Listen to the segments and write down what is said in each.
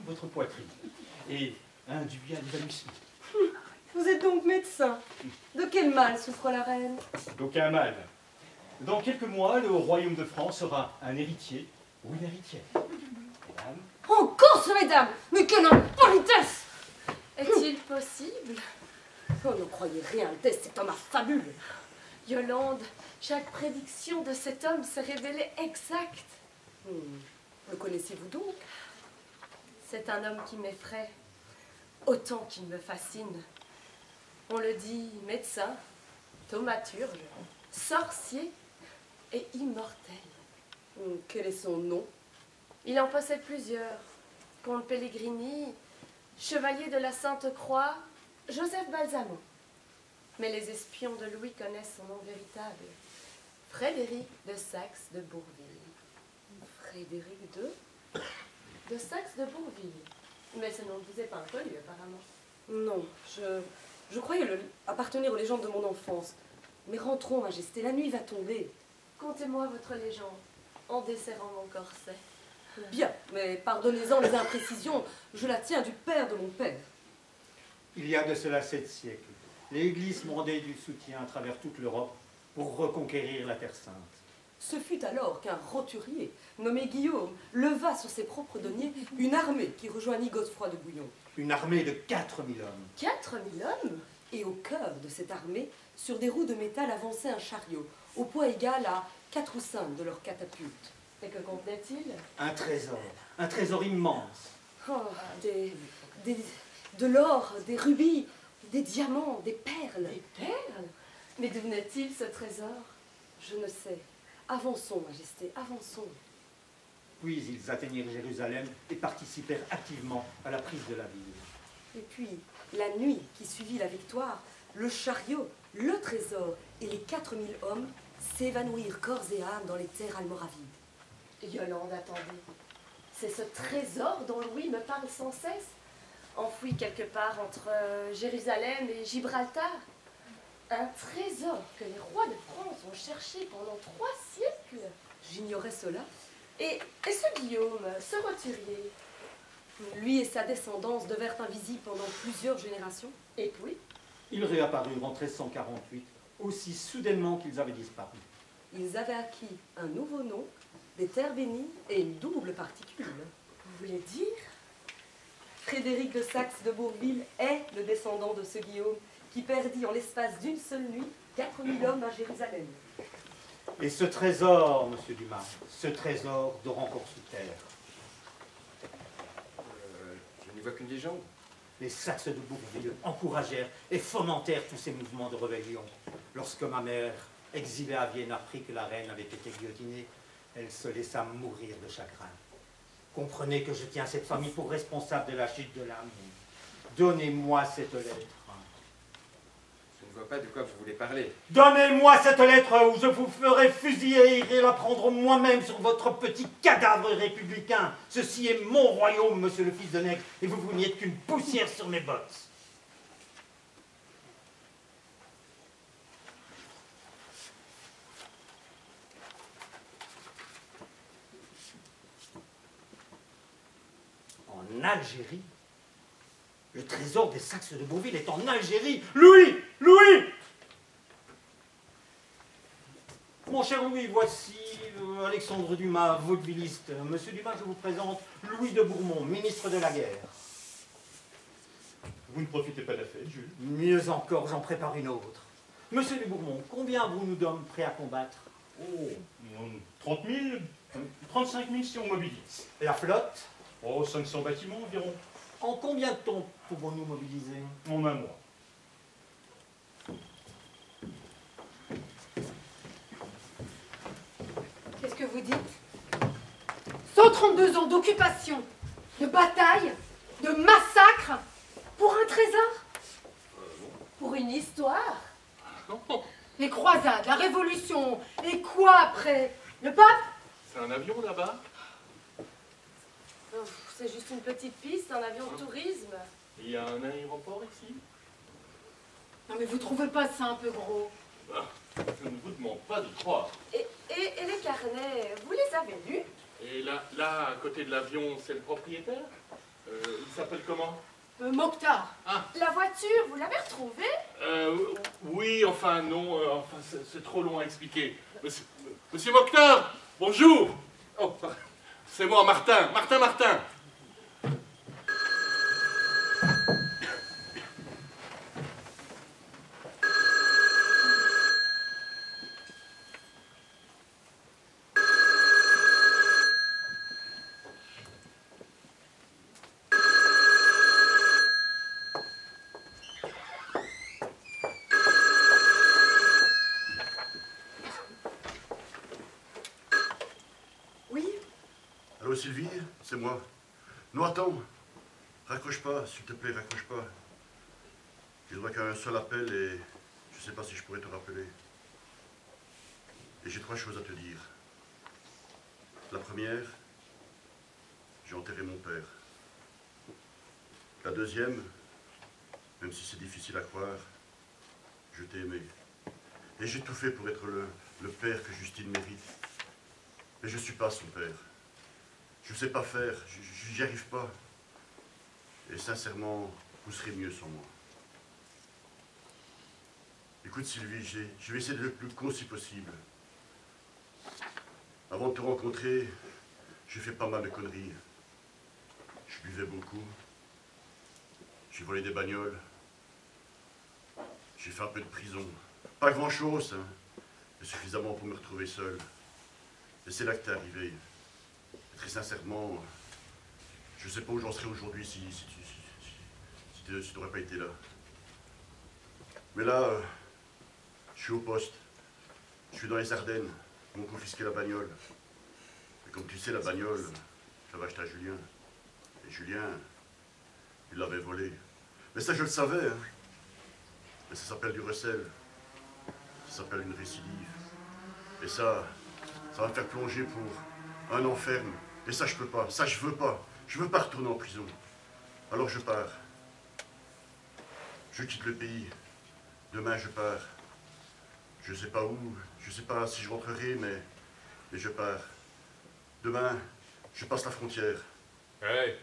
votre poitrine et induit à l'évanouissement. Vous êtes donc médecin. De quel mal souffre la reine? D'aucun mal. Dans quelques mois, le royaume de France aura un héritier ou une héritière. Mesdames. Encore ce mesdames! Mais quelle impolitesse! Est-il possible? Oh, ne croyez rien, Altesse, cet homme affabule. Yolande, chaque prédiction de cet homme s'est révélée exacte. Le connaissez-vous donc? C'est un homme qui m'effraie, autant qu'il me fascine. On le dit médecin, thaumaturge, sorcier et immortel. Quel est son nom? Il en possède plusieurs. Comte Pellegrini, chevalier de la Sainte-Croix, Joseph Balsamo. Mais les espions de Louis connaissent son nom véritable. Frédéric de Saxe de Bourville. Frédéric de Saxe de Bourville. Mais ce nom ne vous est pas inconnu, apparemment. Non, je croyais appartenir aux légendes de mon enfance. Mais rentrons, Majesté, la nuit va tomber. Contez-moi votre légende, en desserrant mon corset. Bien, mais pardonnez-en les imprécisions, je la tiens du père de mon père. Il y a de cela 7 siècles, l'Église demandait du soutien à travers toute l'Europe pour reconquérir la Terre Sainte. Ce fut alors qu'un roturier, nommé Guillaume, leva sur ses propres deniers une armée qui rejoignit Godefroy de Bouillon. Une armée de 4000 hommes. 4000 hommes? Et au cœur de cette armée, sur des roues de métal avançait un chariot, au poids égal à 4 ou 5 de leurs catapultes. Et que contenait-il? Un trésor immense. Oh, de l'or, des rubis, des diamants, des perles. Des perles? Mais d'où venait-il ce trésor? Je ne sais. Avançons, Majesté, avançons. Puis ils atteignirent Jérusalem et participèrent activement à la prise de la ville. Et puis, la nuit qui suivit la victoire, le chariot, le trésor et les 4000 hommes s'évanouirent corps et âme dans les terres almoravides. Yolande, attendez. C'est ce trésor dont Louis me parle sans cesse, enfoui quelque part entre Jérusalem et Gibraltar. Un trésor que les rois de France ont cherché pendant 3 siècles. J'ignorais cela. Et ce Guillaume, ce roturier? Lui et sa descendance devinrent invisibles pendant plusieurs générations. Et puis? Ils réapparurent en 1348, aussi soudainement qu'ils avaient disparu. Ils avaient acquis un nouveau nom, des terres bénies et une double particule. Vous voulez dire? Frédéric de Saxe de Bourville est le descendant de ce Guillaume qui perdit en l'espace d'une seule nuit 4000 hommes à Jérusalem. Et ce trésor, monsieur Dumas, ce trésor dort encore sous terre. Je n'y vois qu'une légende. Les Saxes de Bourville encouragèrent et fomentèrent tous ces mouvements de rébellion. Lorsque ma mère, exilée à Vienne, apprit que la reine avait été guillotinée, elle se laissa mourir de chagrin. Comprenez que je tiens cette famille pour responsable de la chute de l'âme. Donnez-moi cette lettre. Je ne vois pas de quoi vous voulez parler. Donnez-moi cette lettre ou je vous ferai fusiller et irai la prendre moi-même sur votre petit cadavre républicain. Ceci est mon royaume, monsieur le fils de Nègre, et vous n'y êtes qu'une poussière sur mes bottes. En Algérie? Le trésor des Saxes de Bourville est en Algérie. Louis! Louis! Mon cher Louis, voici Alexandre Dumas, vaudevilliste. Monsieur Dumas, je vous présente Louis de Bourmont, ministre de la guerre. Vous ne profitez pas de la fête, Jules? Mieux encore, j'en prépare une autre. Monsieur de Bourmont, combien avons-nous d'hommes prêts à combattre? Oh, 30 000, 35 000 si on mobilise. La flotte? Oh, 500 bâtiments environ. En combien de temps pouvons-nous mobiliser? En un mois. Qu'est-ce que vous dites? 132 ans d'occupation, de bataille, de massacre, pour un trésor? Pour une histoire? Les croisades, la révolution, et quoi après? Le pape? C'est un avion là-bas? C'est juste une petite piste, un avion de tourisme. Il y a un aéroport ici? Non mais vous trouvez pas ça un peu gros? Je ne vous demande pas de croire. Et les carnets, vous les avez lus? Et là, à côté de l'avion, c'est le propriétaire? Il s'appelle comment? Mokhtar. La voiture, vous l'avez retrouvée? Oui, enfin non, enfin c'est trop long à expliquer. Monsieur Mokhtar, bonjour. Oh, c'est moi, Martin. Martin. Allô Sylvie, c'est moi. Non, attends. Raccroche pas, s'il te plaît, raccroche pas. J'ai droit qu'à un seul appel et je sais pas si je pourrais te rappeler. Et j'ai 3 choses à te dire. La première, j'ai enterré mon père. La deuxième, même si c'est difficile à croire, je t'ai aimé. Et j'ai tout fait pour être le père que Justine mérite. Mais je ne suis pas son père. Je ne sais pas faire, j'y arrive pas. Et sincèrement, vous serez mieux sans moi. Écoute Sylvie, je vais essayer d'être le plus concis possible. Avant de te rencontrer, j'ai fait pas mal de conneries. Je buvais beaucoup. J'ai volé des bagnoles. J'ai fait un peu de prison. Pas grand-chose, hein, mais suffisamment pour me retrouver seul. Et c'est là que t'es arrivé. Et très sincèrement, je sais pas où j'en serais aujourd'hui si tu n'aurais pas été là. Mais là, je suis au poste. Je suis dans les Ardennes. Ils m'ont confisqué la bagnole. Et comme tu sais, la bagnole, j'avais acheté à Julien. Et Julien, il l'avait volée. Mais ça, je le savais. Hein. Mais ça s'appelle du recel. Ça s'appelle une récidive. Et ça va me faire plonger pour 1 an ferme. Et ça, je peux pas. Ça, je veux pas. Je veux pas retourner en prison. Alors je pars. Je quitte le pays. Demain, je pars. Je sais pas où. Je sais pas si je rentrerai, mais je pars. Demain, je passe la frontière. Hey.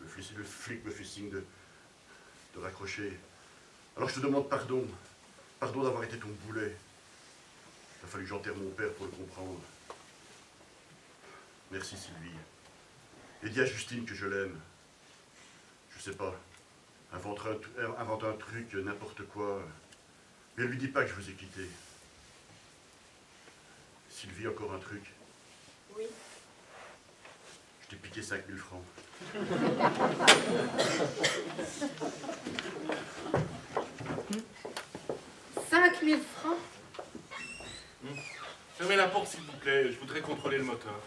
Le flic me fait signe de raccrocher. Alors je te demande pardon. Pardon d'avoir été ton boulet. Il a fallu que j'enterre mon père pour le comprendre. Merci Sylvie. Et dis à Justine que je l'aime. Je sais pas. Invente un truc, n'importe quoi. Mais lui dis pas que je vous ai quitté. Sylvie, encore un truc. Oui. Je t'ai piqué 5000 francs. 5000 francs. Fermez la porte, s'il vous plaît. Je voudrais contrôler le moteur.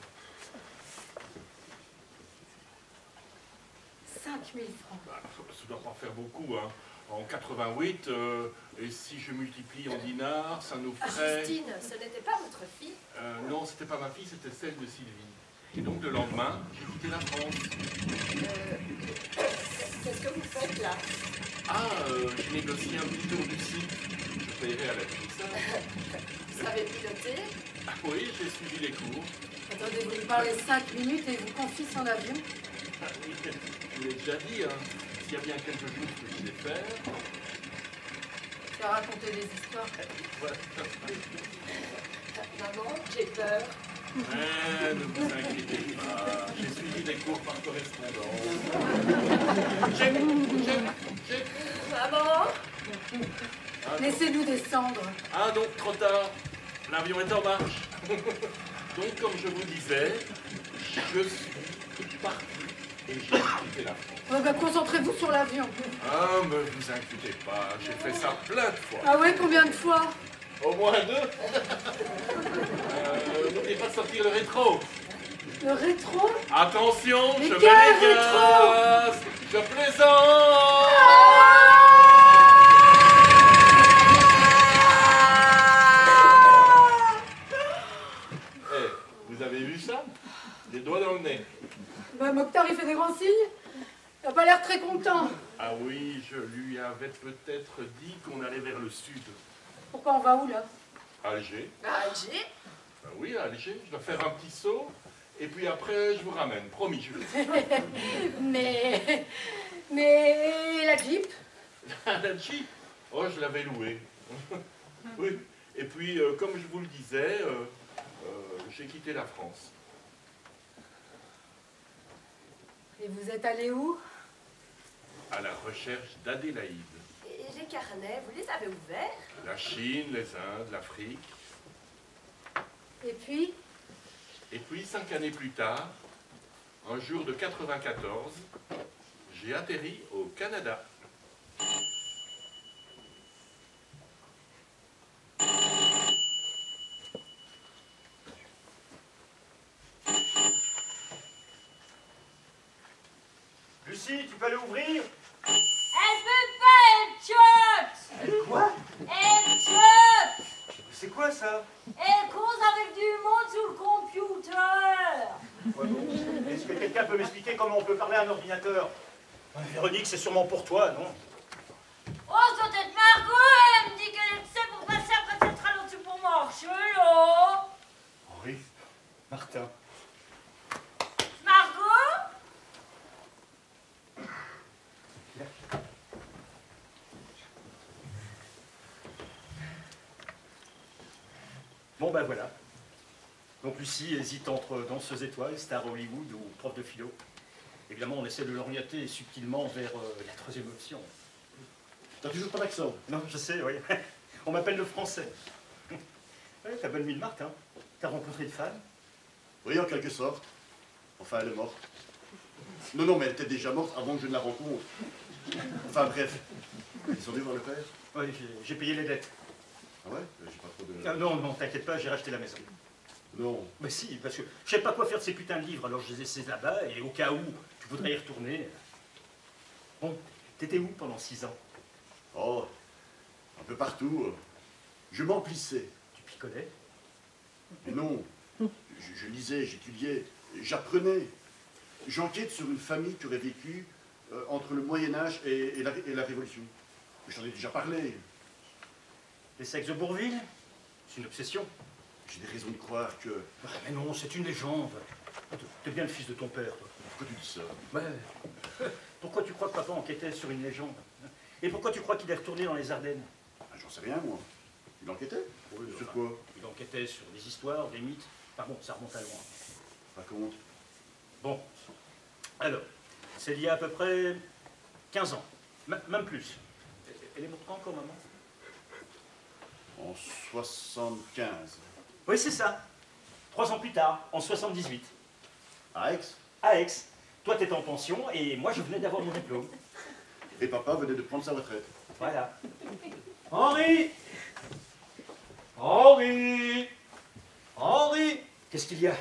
5000 francs. Bah, ça ne doit pas faire beaucoup, hein. En 88, et si je multiplie en dinars, ça nous ferait... Justine, ce n'était pas votre fille? Non, c'était pas ma fille, c'était celle de Sylvie. Et donc le lendemain, j'ai quitté la France. Qu'est-ce que vous faites là? Ah, j'ai négocié un petit tour du site. Je paierai à la finissage. Vous savez piloter? Ah oui, j'ai suivi les cours. Attendez, vous lui parlez 5 minutes et il vous confie son avion. Ah oui, je vous l'ai déjà dit, hein. S'il y a bien quelque chose que je sais faire... Tu as raconté des histoires. Voilà. Maman, j'ai peur. Ne vous inquiétez pas, j'ai suivi des cours par correspondance. Maman! Laissez-nous descendre. Ah donc, trop tard. L'avion est en marche. Donc, comme je vous disais, je suis parti et j'ai quitté la France. Ouais, bah, concentrez-vous sur l'avion. Ah, mais vous inquiétez pas, j'ai fait ça plein de fois. Ah ouais, combien de fois? Au moins 2. N'oubliez pas de sortir le rétro. Le rétro? Attention, Mais je me quel dégasse. Je plaisante. Vous avez vu ça? Les doigts dans le nez. Bah, Mokhtar, il fait des grands signes. Il n'a pas l'air très content. Ah oui, je lui avais peut-être dit qu'on allait vers le sud. Pourquoi on va où, là? Alger. À Alger? Ah oui, à Alger. Je dois faire un petit saut. Et puis après, je vous ramène, promis, je le fais. Mais la Jeep? La Jeep? Oh, je l'avais louée. Oui. Et puis, comme je vous le disais, j'ai quitté la France. Et vous êtes allé où? À la recherche d'Adélaïde. Et les carnets, vous les avez ouverts? La Chine, les Indes, l'Afrique. Et puis? Et puis, 5 années plus tard, un jour de 94, j'ai atterri au Canada. Lucie, tu peux aller ouvrir? Elle peut pas être chotte. Quoi? Elle chotte. C'est quoi ça? Elle cause avec du monde sur le computer. Ouais, bon. Est-ce que quelqu'un peut m'expliquer comment on peut parler à un ordinateur? Véronique, c'est sûrement pour toi, non? Oh, ça doit être Margot. Elle me dit qu'elle sait pour passer après cette ralenti pour marcher, là. Henri, Martin. Margot? Bon ben voilà. Donc Lucie hésite entre danseuse étoile, star Hollywood ou prof de philo. Évidemment, on essaie de l'orienter subtilement vers la troisième option. T'as toujours pas d'accent? Non, je sais, oui. On m'appelle le français. Ouais, t'as bonne mine, Martin. T'as rencontré une femme? Oui, en quelque sorte. Enfin, elle est morte. Non, mais elle était déjà morte avant que je ne la rencontre. Enfin, bref. Ils sont venus voir le père? Oui, j'ai payé les dettes. Ah ouais? J'ai pas trop de... Ah, non, t'inquiète pas, j'ai racheté la maison. Non. Mais si, parce que je sais pas quoi faire de ces putains de livres, alors je les ai laissés là-bas, et au cas où tu voudrais y retourner... Bon, t'étais où pendant 6 ans? Oh, un peu partout. Je m'emplissais. Tu picolais? Mais non. Je lisais, j'étudiais, j'apprenais. J'enquête sur une famille qui aurait vécu entre le Moyen-Âge et la Révolution. J'en ai déjà parlé. Les sexes de Bourville? C'est une obsession. J'ai des raisons de croire que... Ah, mais non, c'est une légende. T'es bien le fils de ton père, toi. Pourquoi tu dis ça? Ouais. Pourquoi tu crois que papa enquêtait sur une légende? Et pourquoi tu crois qu'il est retourné dans les Ardennes? Ah, j'en sais rien, moi. Il enquêtait? Oui, Sur enfin, quoi? Il enquêtait sur des histoires, des mythes. Enfin bon, ça remonte à loin. Raconte. Bon, alors, c'est il y a à peu près 15 ans, même plus. Elle est morte quand encore, maman? En 75. Oui, c'est ça. 3 ans plus tard, en 78. À Aix? À Aix. Toi, t'étais en pension et moi, je venais d'avoir mon diplôme. Et papa venait de prendre sa retraite. Voilà. Henri! Henri! Henri! Qu'est-ce qu'il y a?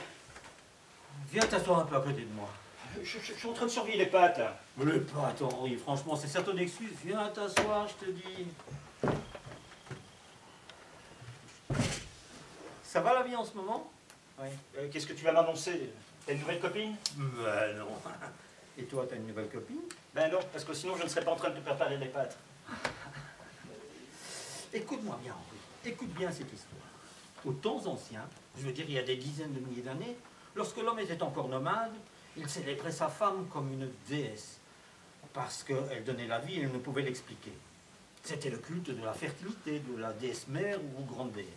Viens t'asseoir un peu à côté de moi. Je suis en train de surveiller les pâtes, là. Mais les pâtes, Henri, franchement, c'est certaines excuses. Viens t'asseoir, je te dis. Ça va la vie en ce moment? Oui. Qu'est-ce que tu vas m'annoncer? T'as une nouvelle copine? Ben non. Et toi, t'as une nouvelle copine? Ben non, parce que sinon je ne serais pas en train de te préparer les pâtes. Écoute-moi bien, Henri. Écoute bien cette histoire. Aux temps anciens, je veux dire il y a des dizaines de milliers d'années, lorsque l'homme était encore nomade, il célébrait sa femme comme une déesse. Parce qu'elle donnait la vie et il ne pouvait l'expliquer. C'était le culte de la fertilité, de la déesse mère ou grande déesse.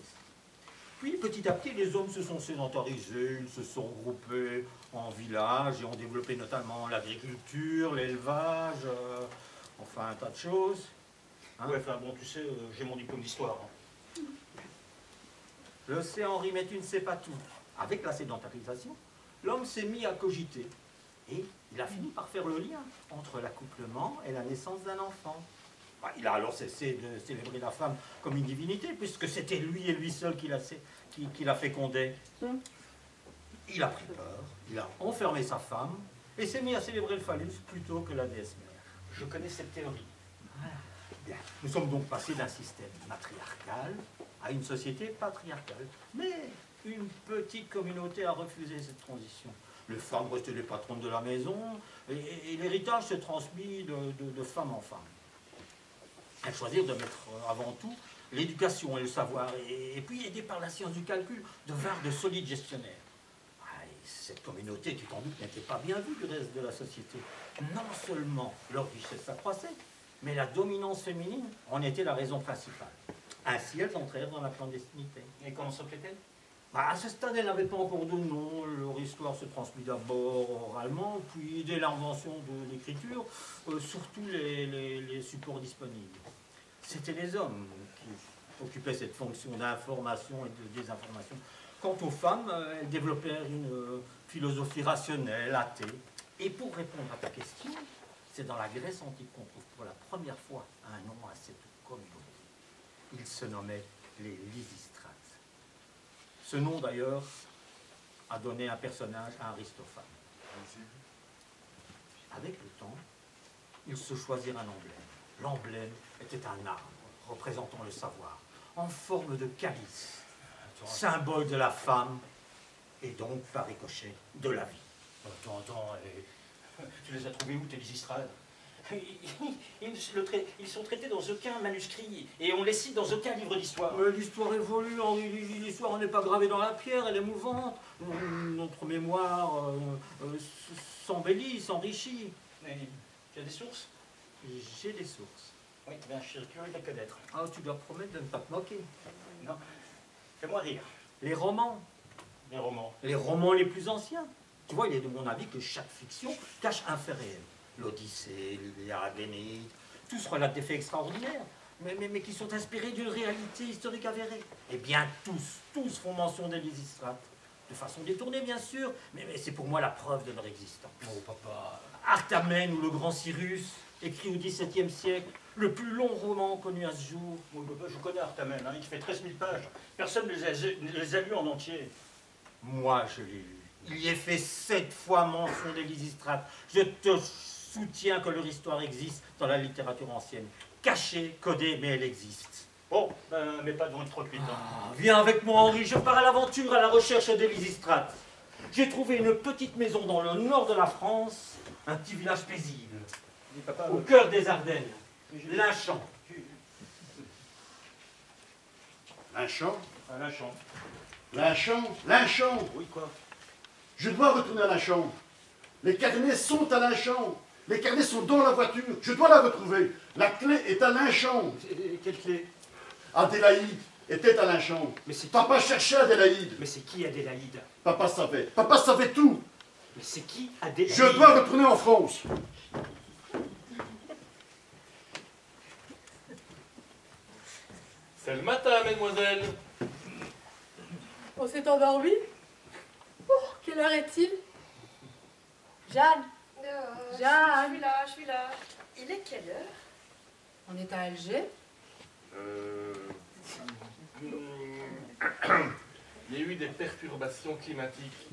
Puis petit à petit, les hommes se sont sédentarisés, ils se sont groupés en villages et ont développé notamment l'agriculture, l'élevage, enfin un tas de choses. Hein? Ouais, enfin bon, tu sais, j'ai mon diplôme d'histoire. Hein. Le sait Henri, mais tu ne sais pas tout. Avec la sédentarisation, l'homme s'est mis à cogiter. Et il a fini par faire le lien entre l'accouplement et la naissance d'un enfant. Bah, il a alors cessé de célébrer la femme comme une divinité, puisque c'était lui et lui seul qui la fécondait. Il a pris peur, il a enfermé sa femme, et s'est mis à célébrer le phallus plutôt que la déesse mère. Je connais cette théorie. Bien. Nous sommes donc passés d'un système matriarcal à une société patriarcale. Mais une petite communauté a refusé cette transition. Les femmes restaient les patronnes de la maison, et l'héritage s'est transmis de femme en femme. Elles choisirent de mettre avant tout l'éducation et le savoir, et puis aidés par la science du calcul, devinrent de solides gestionnaires. cette communauté, tu t'en doutes, n'était pas bien vue du reste de la société. Non seulement leur richesse s'accroissait, mais la dominance féminine en était la raison principale. Ainsi, elles entrèrent dans la clandestinité. Et comment s'appelait-elle? À ce stade, elles n'avaient pas encore de nom. Leur histoire se transmit d'abord oralement, puis dès l'invention de l'écriture, surtout les supports disponibles. C'était les hommes qui occupaient cette fonction d'information et de désinformation. Quant aux femmes, elles développèrent une philosophie rationnelle, athée. Et pour répondre à ta question, c'est dans la Grèce antique qu'on trouve pour la première fois un nom à cette communauté. Ils se nommaient les Lysistrates. Ce nom, d'ailleurs, a donné un personnage à Aristophane. Avec le temps, ils se choisirent un emblème. L'emblème était un arbre représentant le savoir, en forme de calice, symbole de la femme, et donc, par ricochet, de la vie. Attends, tu les as trouvés où, tes Lysistrades? Ils sont traités dans aucun manuscrit, et on les cite dans aucun livre d'histoire. Mais l'histoire évolue, l'histoire n'est pas gravée dans la pierre, elle est mouvante. Notre mémoire s'embellit, s'enrichit. Tu as des sources? J'ai des sources. Oui, bien, je suis curieux de les connaître. Ah, tu dois promettre de ne pas te moquer. Non, fais-moi rire. Les romans. Les romans. Les romans les plus anciens. Tu vois, il est de mon avis que chaque fiction cache un fait réel. L'Odyssée, l'Iliade, l'Énéide, tous relatent des faits extraordinaires, mais qui sont inspirés d'une réalité historique avérée. Eh bien, tous font mention des Lysistrates. De façon détournée, bien sûr, mais c'est pour moi la preuve de leur existence. Oh, papa. Artamène ou le grand Cyrus, écrit au XVIIe siècle, le plus long roman connu à ce jour. Oui, papa, je connais Artamène, il fait 13 000 pages. Personne ne les a lus en entier. Moi, je l'ai lu. Il y est fait 7 fois mention des Lysistrates. Je te soutiens que leur histoire existe dans la littérature ancienne. Cachée, codée, mais elle existe. Bon, mais pas devant trop vite. Viens avec moi, Henri, je pars à l'aventure à la recherche des Lysistrates. J'ai trouvé une petite maison dans le nord de la France, un petit village paisible, Papa, au cœur des Ardennes, Linchamp. Linchamp? Un Linchamp. Linchamp! Oui, quoi? Je dois retourner à Linchamp. Les carnets sont à Linchamp. Les carnets sont dans la voiture. Je dois la retrouver. La clé est à Linchamp. Quelle clé? Adélaïde était à Linchamp. Mais c'est qui? Papa cherchait Adélaïde. Mais c'est qui Adélaïde? Papa savait. Papa savait tout. Mais c'est qui Adélaïde? Je dois retourner en France. C'est le matin, mesdemoiselles. On s'est endormi? Oh, quelle heure est-il? Jeanne? Jeanne? Je suis là. Il est quelle heure? On est à Alger? Il y a eu des perturbations climatiques.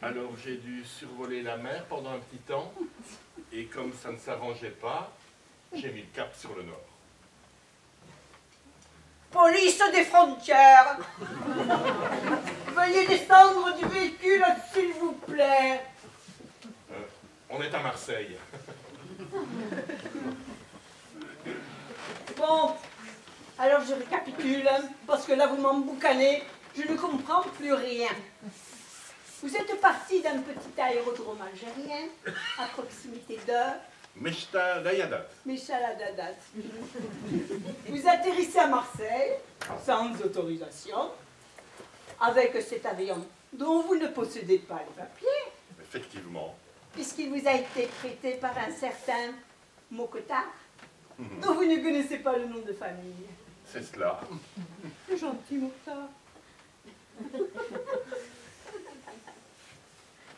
Alors j'ai dû survoler la mer pendant un petit temps. Et comme ça ne s'arrangeait pas, j'ai mis le cap sur le nord. Police des frontières. Veuillez descendre du véhicule, s'il vous plaît. On est à Marseille. Bon, alors je récapitule, parce que là vous m'emboucanez, je ne comprends plus rien. Vous êtes parti d'un petit aérodrome algérien, à proximité de Mechta Dayadat. Michaladadat. Vous atterrissez à Marseille, sans autorisation, avec cet avion dont vous ne possédez pas les papiers, Effectivement. puisqu'il vous a été prêté par un certain Mokhtar, dont vous ne connaissez pas le nom de famille. C'est cela. Le gentil Mokhtar.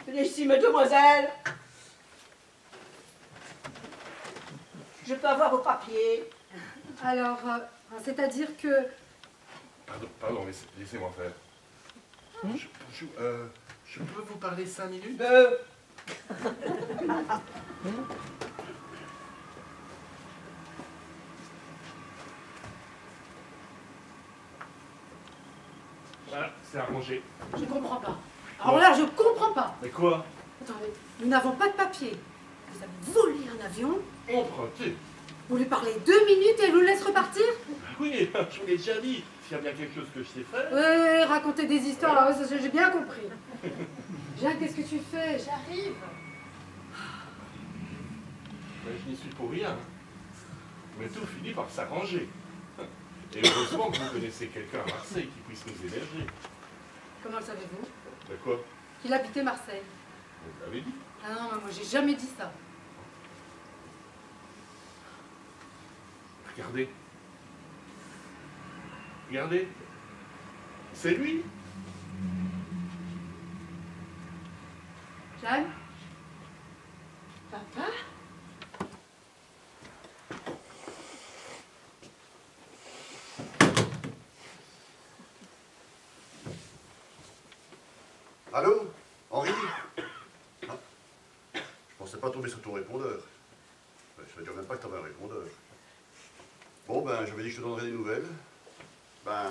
Venez ici, mademoiselle. Je peux avoir vos papiers. Alors, c'est-à-dire que... Pardon, laissez-moi faire. Je peux vous parler 5 minutes? Voilà, c'est arrangé. Je comprends pas. Alors là, je comprends pas. Mais quoi? Attendez, nous n'avons pas de papier. Vous avez volé un avion, Emprunté. vous lui parlez 2 minutes et elle vous laisse repartir? Oui, je vous l'ai déjà dit. S'il y a bien quelque chose que je sais faire. Racontez des histoires, là, ça, j'ai bien compris. Jeanne, qu'est-ce que tu fais? J'arrive. Mais je n'y suis pour rien. Mais tout finit par s'arranger. Et heureusement que vous connaissez quelqu'un à Marseille qui puisse nous héberger. Comment le savez-vous? De quoi? Qu'il habitait Marseille. Vous l'avez dit. Ah non, moi j'ai jamais dit ça. Regardez. Regardez. C'est lui. Jeanne? Papa? Allô? Henri? Ah. Je pensais pas tomber sur ton répondeur. Je ne dirais même pas que tu avais un répondeur. Bon, ben, j'avais dit que je te donnerais des nouvelles. Ben,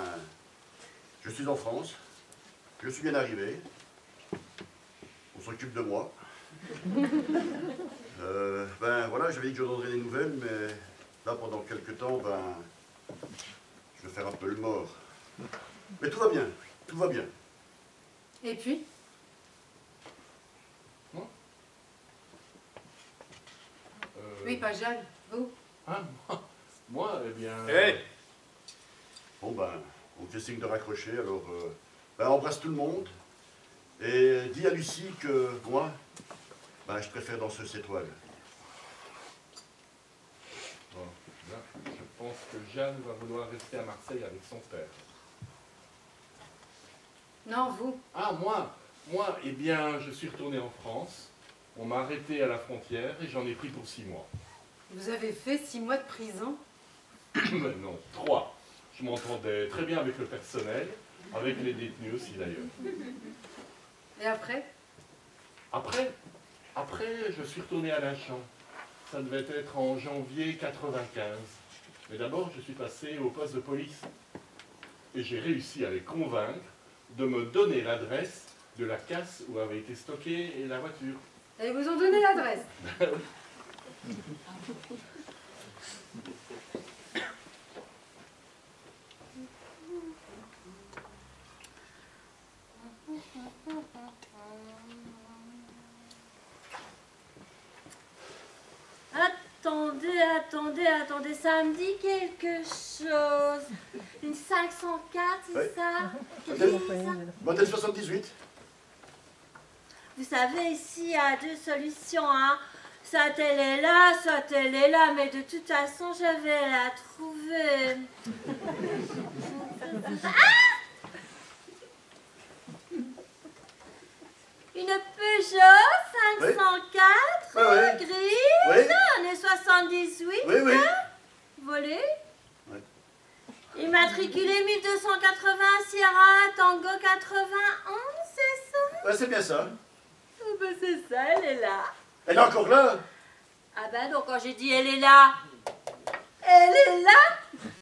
je suis en France. Je suis bien arrivé. On s'occupe de moi. Ben, voilà, j'avais dit que je donnerais des nouvelles, mais là, pendant quelques temps, ben, je vais faire un peu le mort. Mais tout va bien. Tout va bien. Et puis? Oui, pas Jeanne. Vous? Ah, moi, eh bien... Hey. Bon, ben, on fait signe de raccrocher, alors... ben, embrasse tout le monde. Et dis à Lucie que, moi, ben, je préfère Danseuse étoile. Bon, là, je pense que Jeanne va vouloir rester à Marseille avec son père. Non, vous. Ah, moi, eh bien, je suis retourné en France. On m'a arrêté à la frontière et j'en ai pris pour 6 mois. Vous avez fait 6 mois de prison? Mais non, 3. Je m'entendais très bien avec le personnel, avec les détenus aussi d'ailleurs. Et après? Après, je suis retourné à Lachamp. Ça devait être en janvier 95. Mais d'abord, je suis passé au poste de police. Et j'ai réussi à les convaincre de me donner l'adresse de la casse où avait été stockée la voiture. Et ils vous ont donné l'adresse? Attendez, ça me dit quelque chose. Une 504, c'est Oui. ça? Modèle 78. Vous savez, ici, il y a 2 solutions, hein. Soit elle est là, mais de toute façon, je vais la trouver. Une Peugeot 504, Oui. grise, Oui. année 78, Oui, oui. volée. Oui. Immatriculée 1280 Sierra Tango 91, c'est ça? Ouais, c'est bien ça. Oh, ben c'est ça, elle est là. Elle est encore là? Ah ben donc quand j'ai dit elle est là, elle est là.